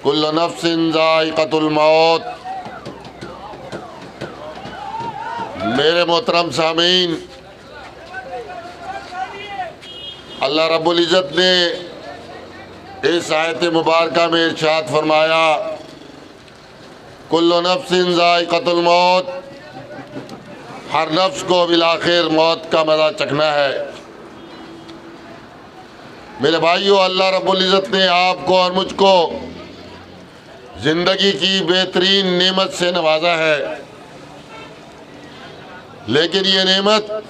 कुल्लु नफ्सिन ज़ाइक़तुल मौत। मेरे मोहतरम सामीन, अल्लाह रब्बुल इज़्ज़त ने इस आयत मुबारका में इरशाद फरमाया, कुल्लु नफ्सिन ज़ाइक़तुल मौत, हर नफ्स को बिलाखिर मौत का मज़ा चखना है। मेरे भाइयों, अल्लाह रब्बुल इज़्ज़त ने आपको और मुझको ज़िंदगी की बेहतरीन नेमत से नवाजा है, लेकिन ये नेमत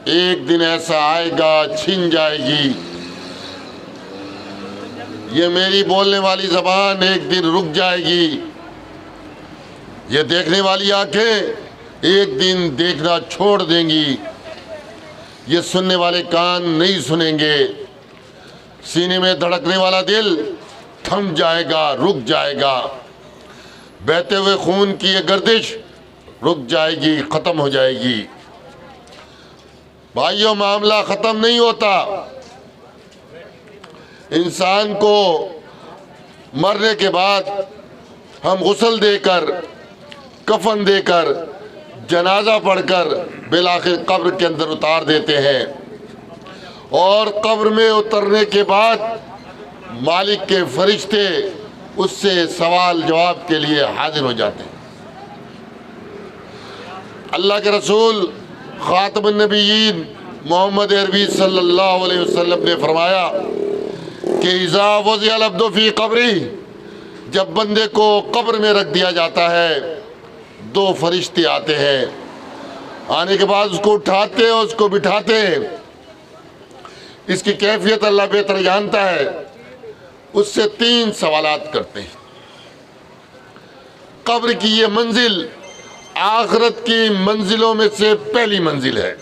एक दिन ऐसा आएगा छिन जाएगी। ये मेरी बोलने वाली ज़बान एक दिन रुक जाएगी। ये देखने वाली आंखें एक दिन देखना छोड़ देंगी। ये सुनने वाले कान नहीं सुनेंगे। सीने में धड़कने वाला दिल थम जाएगा, रुक जाएगा। बहते हुए खून की ये गर्दिश रुक जाएगी, ख़त्म हो जाएगी। भाइयों, मामला ख़त्म नहीं होता। इंसान को मरने के बाद हम गुस्ल देकर, कफन देकर, जनाजा पढ़कर बिलाखिर कब्र के अंदर उतार देते हैं और कब्र में उतरने के बाद मालिक के फरिश्ते उससे सवाल जवाब के लिए हाजिर हो जाते हैं। अल्लाह के रसूल ख़ातमुन नबिय्यीन मोहम्मद अरबी सल्लल्लाहु अलैहि वसल्लम ने फरमाया कि इज़ा वज़िअल अब्दु फ़ी क़ब्रिही, जब बंदे को कब्र में रख दिया जाता है, दो फरिश्ते आते हैं। आने के बाद उसको उठाते और उसको बिठाते हैं। इसकी कैफियत अल्लाह बेहतर जानता है। उससे तीन सवालात करते हैं। कब्र की ये मंजिल आखिरत की मंजिलों में से पहली मंजिल है।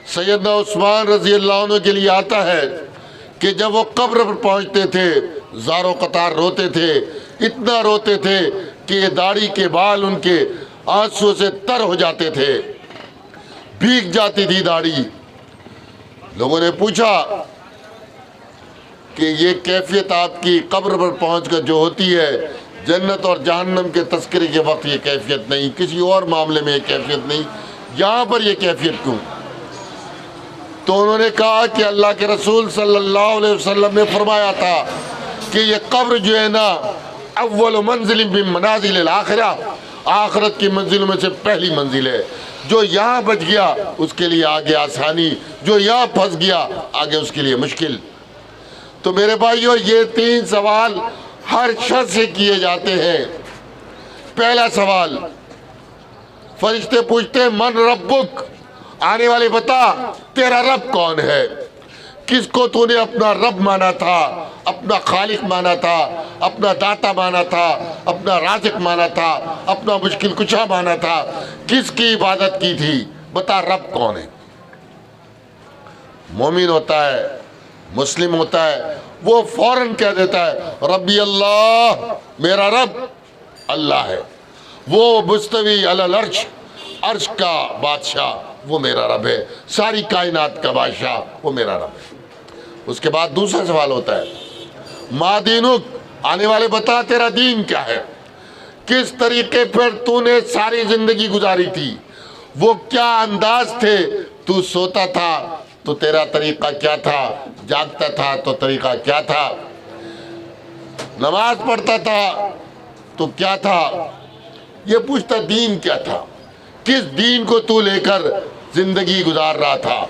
सैयदना उस्मान रज़ी अल्लाह अन्हु के लिए आता है कि जब वो कब्र पर पहुंचते थे, ज़ारो कतार रोते थे, इतना रोते थे कि ये दाढ़ी के बाल उनके आंसू से तर हो जाते थे, भीग जाती थी दाढ़ी। लोगों ने पूछा कि ये कैफियत आपकी कब्र पर पहुंचकर जो होती है, जन्नत और जहन्नम के तस्करे के वक्त ये कैफियत नहीं, किसी और मामले में ये कैफियत नहीं, यहाँ पर ये कैफियत क्यों? तो उन्होंने कहा कि अल्लाह के रसूल सल्लल्लाहु अलैहि वसल्लम ने फरमाया था कि ये कब्र जो है ना, अव्वल मंजिल मिन मनाजिल आखिरा, आखिरत की मंजिलों में से पहली मंजिल है। जो यहाँ बच गया उसके लिए आगे आसानी, जो यहाँ फंस गया आगे उसके लिए मुश्किल। तो मेरे भाइयों, ये तीन सवाल हर शख्स से किए जाते हैं। पहला सवाल, फरिश्ते पूछते हैं मन रब्बुक, आने वाले बता तेरा रब कौन है? किसको तूने अपना रब माना था, अपना खालिक माना था, अपना दाता माना था, अपना राज़िक माना था, अपना मुश्किल कुशा माना था? किसकी इबादत की थी? बता रब कौन है? मोमिन होता है, मुस्लिम होता है, वो फौरन कह देता है रब्बी अल्लाह, मेरा रब अल्लाह है। वो मुस्तवी अलल अर्श, अर्श का बादशाह, वो मेरा रब है। सारी कायनात का बादशाह वो मेरा रब है। उसके बाद दूसरा सवाल होता है मा दीनुक, आने वाले बता तेरा दीन क्या है? किस तरीके पर तूने सारी जिंदगी गुजारी थी? वो क्या अंदाज थे? तू सोता था तो तेरा तरीका क्या था? जागता था तो तरीका क्या था? नमाज पढ़ता था तो क्या था? ये पूछता दीन क्या था? किस दीन को तू लेकर जिंदगी गुजार रहा था?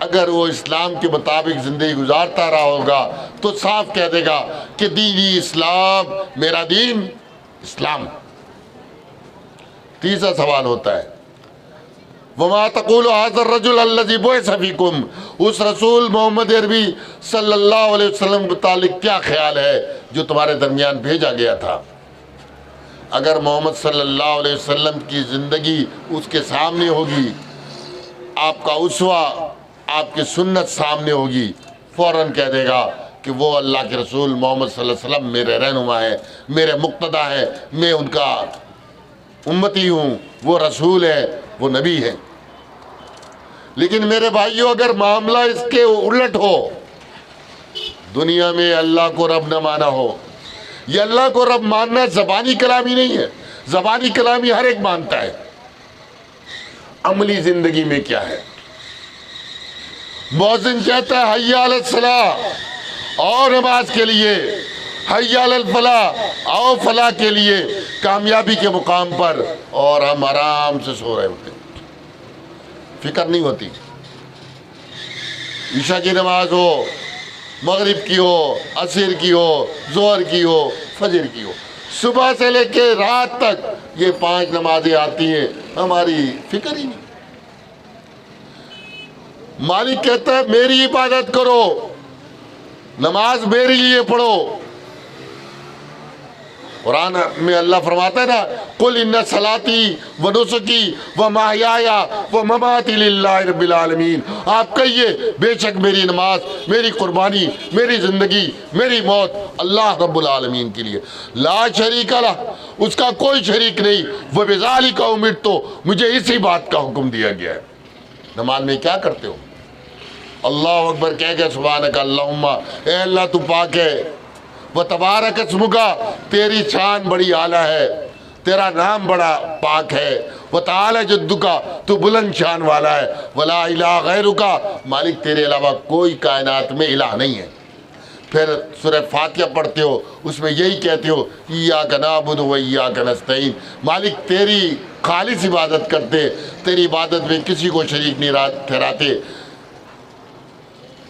अगर वो इस्लाम के मुताबिक जिंदगी गुजारता रहा होगा तो साफ कह देगा कि दीनी इस्लाम, मेरा दीन इस्लाम। तीसरा सवाल होता है वमा तक़ूलु हाज़र रजुल अल्लज़ी बुइसा फ़ीकुम, उस रसूल मोहम्मद अरबी सल्लल्लाहु अलैहि वसल्लम के मुतालिक क्या ख्याल है जो तुम्हारे दरमियान भेजा गया था? अगर मोहम्मद सल्लल्लाहु अलैहि वसल्लम की ज़िंदगी उसके सामने होगी, आपका उसवा, आपकी सुन्नत सामने होगी, फ़ौरन कह देगा कि वो अल्लाह के रसूल मोहम्मद सल्लल्लाहु अलैहि वसल्लम मेरे रहनुमा है, मेरे मुक्तदा है, मैं उनका उम्मती हूँ, वो रसूल है, वो नबी है। लेकिन मेरे भाइयों, अगर मामला इसके उलट हो, दुनिया में अल्लाह को रब न माना हो। ये अल्लाह को रब मानना ज़बानी कलामी नहीं है, ज़बानी कलामी हर एक मानता है, अमली जिंदगी में क्या है। मुअज्जिन कहता है हय्या अलल सलाह, और नमाज के लिए, हय्या अलल फलाह, आओ फलाह के लिए, कामयाबी के मुकाम पर, और हम आराम से सो रहे होते, फिक्र नहीं होती। ईशा की नमाज हो, मगरिब की हो, असर की हो, जोहर की हो, फजर की हो, सुबह से लेके रात तक ये 5 नमाजें आती हैं, हमारी फिक्र ही नहीं। मालिक कहता है मेरी इबादत करो, नमाज मेरे लिए पढ़ो। कुरान में अल्लाह फरमाता है ना, कुल इन्ना सलाती व नुसुकी व महयाया व ममाती लिल्लाहि रब्बिल आलमीन। आप कहिए बेशक मेरी नमाज, मेरी कुर्बानी, मेरी ज़िंदगी, मेरी मौत अल्लाह रब्बुल आलमीन के लिए, ला शरीका लह, उसका कोई शरीक नहीं, व बिज़ालिका उमिरतु, मुझे इसी बात का हुक्म दिया गया है। नमाज में क्या करते हो? अल्लाह अकबर कह के सुभानक अल्लाहुम्मा, ए अल्लाह तू पाक है, व तबारक अस्मुका, तेरी शान बड़ी आला है, तेरा नाम बड़ा पाक है, व तआला जद्दुका, तू बुलंद शान वाला है, वला इलाहा गैरुका, मालिक तेरे अलावा कोई कायनात में इलाह नहीं है। फिर सूरह फातिहा पढ़ते हो, उसमें यही कहते हो इय्याका नअबुदु व इय्याका नस्तईन, मालिक तेरी खालिस इबादत करते, तेरी इबादत में किसी को शरीक नहीं ठहराते,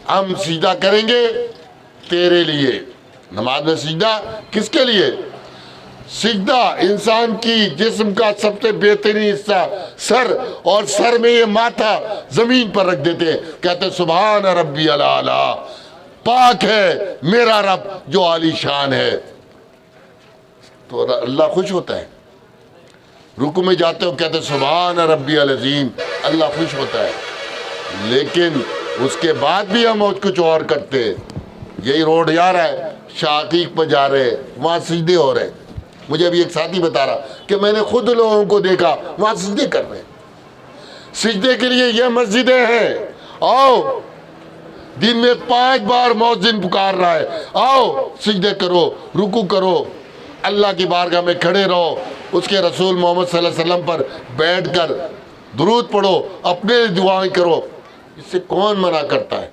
हम सीधा करेंगे तेरे लिए। नमाज में सिजदा किसके लिए? सिजदा इंसान की जिस्म का सबसे बेहतरीन हिस्सा सर, और सर में ये माथा जमीन पर रख देते हैं, कहते सुभान रब्बी अला, पाक है मेरा रब जो आलीशान है। तो अल्लाह खुश होता है। रुकू में जाते हो कहते सुभान रब्बी अज़ीम, अल्लाह खुश होता है। लेकिन उसके बाद भी हम कुछ और करते हैं। यही रोड जा रहा है, शाकीक पर जा रहे, वहाँ सिजदे हो रहे। मुझे अभी एक साथी बता रहा कि मैंने खुद लोगों को देखा वहाँ सिजदे कर रहे। सिजदे के लिए ये मस्जिदें हैं, आओ दिन में 5 बार मुअज्जिन पुकार रहा है, आओ सिजदे करो, रुकू करो, अल्लाह की बारगाह में खड़े रहो, उसके रसूल मोहम्मद सल्लल्लाहु अलैहि वसल्लम पर बैठकर दुरूद पढ़ो, अपने लिए दुआएं करो। इससे कौन मना करता है?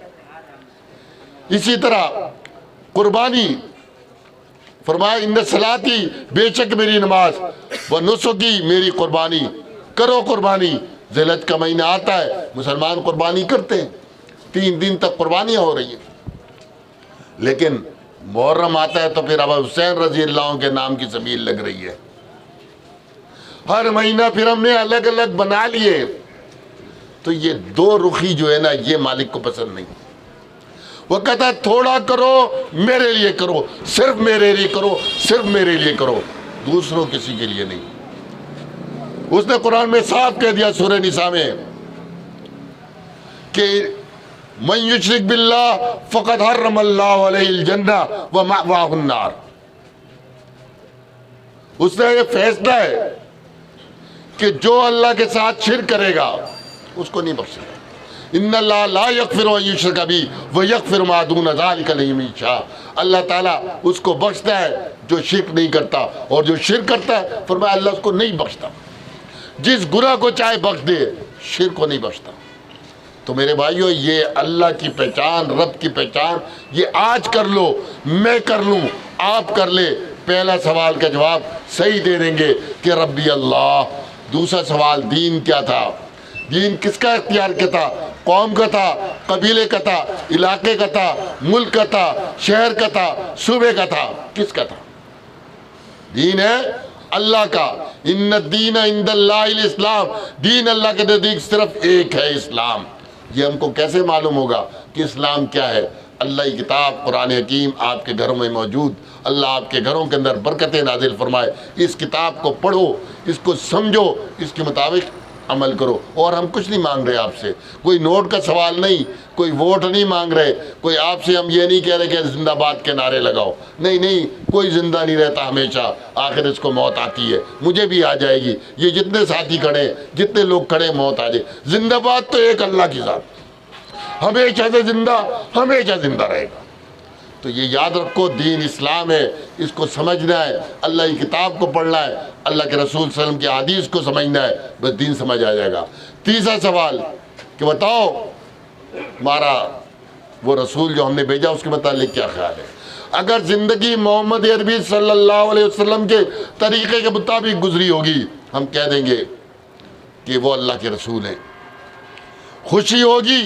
इसी तरह कुर्बानी फरमाया इन्न सलाती, बेशक मेरी नमाज, व नुसुकी, मेरी कुर्बानी, करो कुर्बानी। ज़िलहज का महीना आता है, मुसलमान कुर्बानी करते हैं, 3 दिन तक कुर्बानियाँ हो रही हैं। लेकिन मुहर्रम आता है तो फिर अब हुसैन रज़ी अल्लाह के नाम की सबील लग रही है। हर महीना फिर हमने अलग अलग बना लिए। तो ये 2 रुखी जो है ना, ये मालिक को पसंद नहीं। वो कहता है थोड़ा करो मेरे लिए करो, सिर्फ मेरे लिए करो, सिर्फ मेरे लिए करो, दूसरों किसी के लिए नहीं। उसने कुरान में साफ कह दिया सूरह निसा में कि मन युशरिक बिल्लाह फ़क़द हर्रमल्लाहु अलैहिल जन्नह व मअवाहुन नार। उसने ये फैसला है कि जो अल्लाह के साथ शिर्क करेगा उसको नहीं बख्शेगा। इन्नल्लाह ला यग़फ़िरु अन युश्रका बिही व यग़फ़िरु मा दून ज़ालिका लिमन यशा। अल्लाह ताला उसको बख्शता है जो शिर्क नहीं करता, और जो शिर्क करता है फरमाया अल्लाह उसको नहीं बख्शता। जिस गुनाह को चाहे बख्श दे, शिर्क को नहीं बख्शता। तो मेरे भाइयों, ये अल्लाह की पहचान, रब की पहचान, ये आज कर लो, मैं कर लूँ, आप कर ले, पहला सवाल का जवाब सही दे देंगे कि रब्बी अल्लाह। दूसरा सवाल दीन क्या था? दीन किसका इख्तियार का था? कौम का था, कबीले का था, इलाके का था, मुल्क का था, शहर का था, सूबे का था, किसका था? दीन है अल्लाह का। इन्ना दीन इंदल्लाहिल इस्लाम, दीन अल्लाह के नज़दीक सिर्फ एक है, इस्लाम। ये हमको कैसे मालूम होगा कि इस्लाम क्या है? अल्लाह की किताब कुरान हकीम आपके घरों में मौजूद। अल्लाह आपके घरों के अंदर बरकतें नाजिल फरमाए। इस किताब को पढ़ो, इसको समझो, इसके मुताबिक अमल करो। और हम कुछ नहीं मांग रहे आपसे, कोई नोट का सवाल नहीं, कोई वोट नहीं मांग रहे, कोई आपसे हम ये नहीं कह रहे कि जिंदाबाद के नारे लगाओ। नहीं नहीं, कोई जिंदा नहीं रहता हमेशा, आखिर इसको मौत आती है, मुझे भी आ जाएगी। ये जितने साथी खड़े, जितने लोग खड़े, मौत आ जाए। जिंदाबाद तो एक अल्लाह की ज़ात, हमेशा से जिंदा, हमेशा जिंदा रहेगा। तो ये याद रखो, दीन इस्लाम है, इसको समझना है, अल्लाह की किताब को पढ़ना है, अल्लाह के रसूल सल्लल्लाहु अलैहि वसल्लम की हदीस को समझना है, बस दीन समझ आ जाएगा। तीसरा सवाल कि बताओ हमारा वो रसूल जो हमने भेजा उसके मुतालिक क्या ख्याल है। अगर ज़िंदगी मोहम्मद अरबी सल्लल्लाहु अलैहि वसल्लम के तरीक़े के मुताबिक गुजरी होगी, हम कह देंगे कि वो अल्लाह के रसूल हैं। खुशी होगी,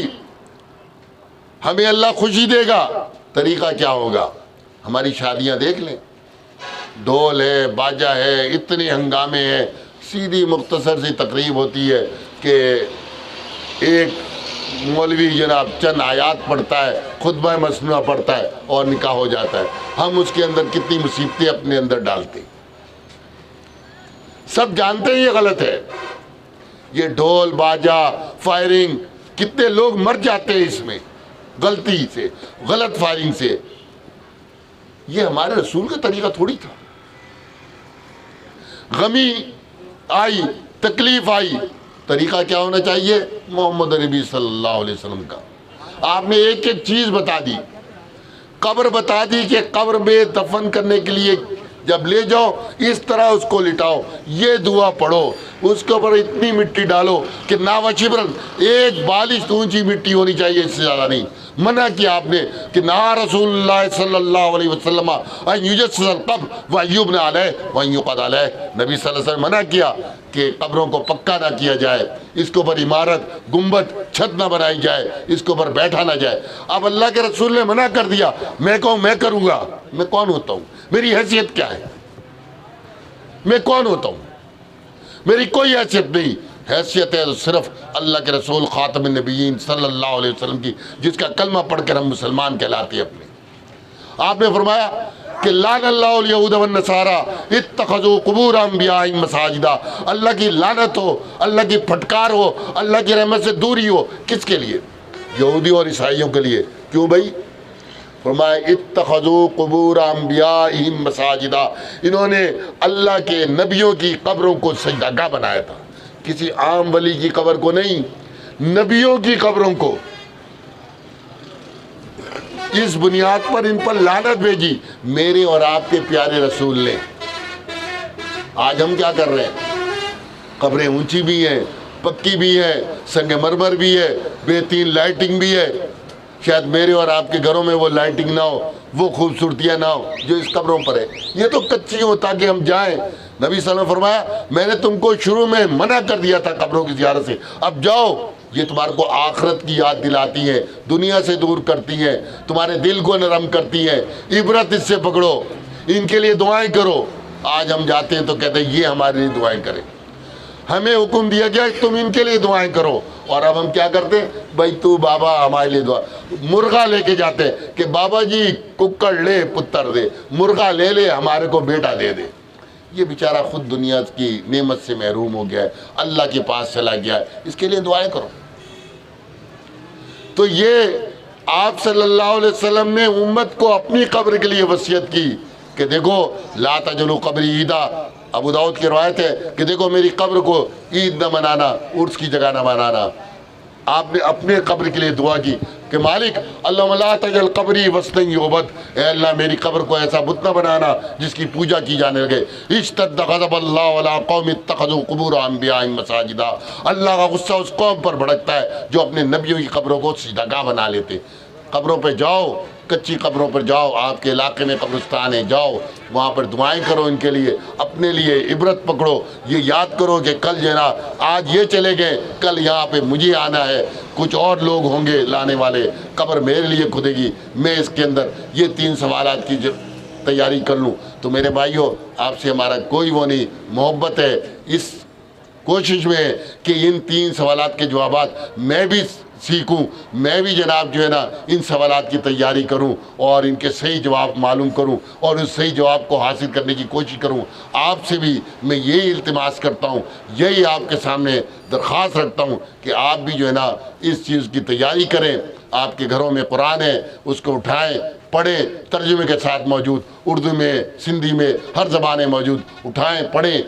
हमें अल्लाह खुशी देगा। तरीक़ा क्या होगा? हमारी शादियां देख लें, ढोल है, बाजा है, इतने हंगामे हैं, सीधी मुख्तसर सी तकरीब होती है कि एक मौलवी जनाब चंद आयात पढ़ता है, खुतबा मसनूआ पढ़ता है और निकाह हो जाता है। हम उसके अंदर कितनी मुसीबतें अपने अंदर डालते, सब जानते हैं ये गलत है। ये ढोल बाजा फायरिंग, कितने लोग मर जाते हैं इसमें गलती से, गलत फायरिंग से। ये हमारे रसूल का तरीका थोड़ी था। गमी आई, तकलीफ आई, तरीका क्या होना चाहिए? मोहम्मद नबी सल्लल्लाहु अलैहि वसल्लम का। आपने एक एक चीज़ बता दी, कब्र बता दी कि कब्र में दफन करने के लिए जब ले जाओ इस तरह उसको लिटाओ, ये दुआ पढ़ो, उसके ऊपर इतनी मिट्टी डालो कि नावशिब्रन, एक बालिश ऊंची मिट्टी होनी चाहिए, इससे ज़्यादा नहीं। मना किया आपने कि ना रसूलुल्लाह सल्लल्लाहु अलैहि वसल्लम युजस्सल कब्र व युबना अलैह व युक़द अलैह। नबी सल्लल्लाहु अलैहि वसल्लम मना किया कि कब्रों को पक्का ना किया जाए, इसके ऊपर इमारत गुंबद छत ना बनाई जाए, इसके ऊपर बैठा ना जाए। अब अल्लाह के रसूल ने मना कर दिया, मैं कहूँ मैं करूँगा, मैं कौन होता हूँ? मेरी हैसियत क्या है? मैं कौन होता हूँ? मेरी कोई हैसियत नहीं। हैसियत है तो सिर्फ अल्लाह के रसूल ख़ातमुन नबिय्यीन सल्लल्लाहु अलैहि वसल्लम की, जिसका कलमा पढ़कर हम मुसलमान कहलाते हैं अपने। आपने फरमाया कि लानल्लाहुल यहूद वन नसारा इत्तखज़ू क़ुबूर अंबियाइहिम मसाजिदा। अल्लाह की लानत हो, अल्लाह की फटकार हो, अल्लाह की रहमत से दूरी हो। किसके लिए? यहूदी और ईसाइयों के लिए। क्यों भाई? फरमाया इत्तखज़ू क़ुबूर अंबियाइहिम मसाजिदा, इन्होंने अल्लाह के नबियों की कब्रों को सजदागाह बनाया था। किसी आम वली की कब्र को नहीं, नबियों की कब्रों को। इस बुनियाद पर इन पर लानत भेजी मेरे और आपके प्यारे रसूल ने। आज हम क्या कर रहे हैं? कब्रें ऊंची भी हैं, पक्की भी है, संगमरमर भी है, बेहतरीन लाइटिंग भी है। शायद मेरे और आपके घरों में वो लाइटिंग ना हो, वो खूबसूरतियाँ ना हो जो इस कब्रों पर है। ये तो कच्ची हो ताकि हम जाएं। नबी सल्लल्लाहु अलैहि वसल्लम फरमाया, मैंने तुमको शुरू में मना कर दिया था कब्रों की ज़ियारत से, अब जाओ। ये तुम्हारे को आखिरत की याद दिलाती है, दुनिया से दूर करती है, तुम्हारे दिल को नरम करती है। इबरत इससे पकड़ो, इनके लिए दुआएं करो। आज हम जाते हैं तो कहते हैं ये हमारे लिए दुआएं करें। हमें हुक्म दिया गया तुम इनके लिए दुआएं करो, और अब हम क्या करते हैं? भाई तू बाबा हमारे लिए दुआ। मुर्गा लेके जाते हैं कि बाबा जी कुक्कड़ ले पुत्र दे, मुर्गा ले ले हमारे को बेटा दे दे। ये बेचारा खुद दुनिया की नेमत से महरूम हो गया है, अल्लाह के पास चला गया है, इसके लिए दुआएं करो। तो ये आप सल्लल्लाहु अलैहि वसल्लम ने उम्मत को अपनी कब्र के लिए वसीयत की कि देखो ला तजलू कब्री ईदा। अबू दाऊद की रवायत है कि देखो मेरी कब्र को ईद न मनाना, उर्स की जगह न मनाना। आपने अपने कब्र के लिए दुआ की कि मालिक अल्लाह ला तजल कब्री वस्तन युबद, ए अल्लाह मेरी कब्र को ऐसा बुत न बनाना जिसकी पूजा की जाने लगे। इश्तद्द ग़ज़बुल्लाह अला क़ौम इत्तख़ज़ू क़ुबूर अंबियाइहिम मसाजिदा। अल्लाह का गुस्सा उस कौम पर भड़कता है जो अपने नबियों की कब्रों को सजदागाह बना लेते। कब्रों पर जाओ, कच्ची कब्रों पर जाओ, आपके इलाके में कब्रिस्तान है, जाओ वहाँ पर दुआएं करो इनके लिए, अपने लिए इबरत पकड़ो। ये याद करो कि कल जो है ना, आज ये चले गए, कल यहाँ पे मुझे आना है, कुछ और लोग होंगे लाने वाले, कब्र मेरे लिए खुदेगी, मैं इसके अंदर ये 3 सवालात की तैयारी कर लूँ। तो मेरे भाइयों, आपसे हमारा कोई वो नहीं, मोहब्बत है इस कोशिश में कि इन 3 सवालात के जवाबात मैं भी सीखूं, मैं भी जनाब जो है ना इन सवालात की तैयारी करूं और इनके सही जवाब मालूम करूं और उस सही जवाब को हासिल करने की कोशिश करूं। आपसे भी मैं यही इल्तिमास करता हूं, यही आपके सामने दरख्वास्त रखता हूं कि आप भी जो है ना इस चीज़ की तैयारी करें। आपके घरों में कुरान है, उसको उठाएं, पढ़ें, तर्जुमे के साथ मौजूद, उर्दू में, सिंधी में, हर ज़बान में मौजूद, उठाएं पढ़ें,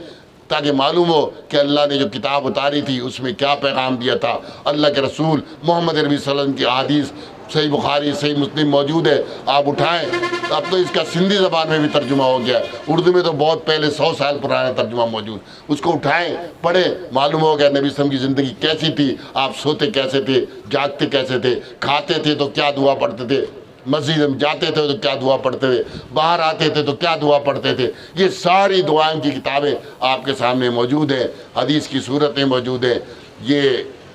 ताकि मालूम हो कि अल्लाह ने जो किताब उतारी थी उसमें क्या पैगाम दिया था। अल्लाह के रसूल मोहम्मद अरबी सल्लल्लाहु अलैहि वसल्लम की हदीस सही बुखारी सही मुस्लिम मौजूद है, आप उठाएं। अब तो इसका सिंधी ज़बान में भी तर्जुमा हो गया है, उर्दू में तो बहुत पहले 100 साल पुराना तर्जुमा मौजूद, उसको उठाएं पढ़ें, मालूम हो गया नबी सल्लल्लाहु अलैहि वसल्लम की ज़िंदगी कैसी थी, आप सोते कैसे थे, जागते कैसे थे, खाते थे तो क्या दुआ पढ़ते थे, मस्जिद में जाते थे तो क्या दुआ पढ़ते थे, बाहर आते थे तो क्या दुआ पढ़ते थे। ये सारी दुआओं की किताबें आपके सामने मौजूद हैं, हदीस की सूरतें मौजूद हैं। ये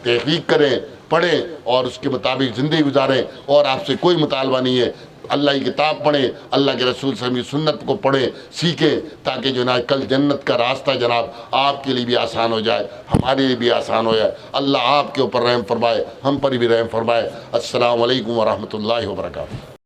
तहकीक करें, पढ़ें और उसके मुताबिक ज़िंदगी गुजारें। और आपसे कोई मुतालबा नहीं है, अल्लाह की किताब पढ़ें, अल्लाह के रसूल सल्लल्लाहु अलैहि वसल्लम की सुन्नत को पढ़ें, सीखें, ताकि जो ना कल जन्नत का रास्ता जनाब आपके लिए भी आसान हो जाए, हमारे लिए भी आसान हो जाए। अल्लाह आपके ऊपर रहम फरमाए, हम पर भी रहम फरमाए। अस्सलामु अलैकुम व रहमतुल्लाहि व बरकातुहू।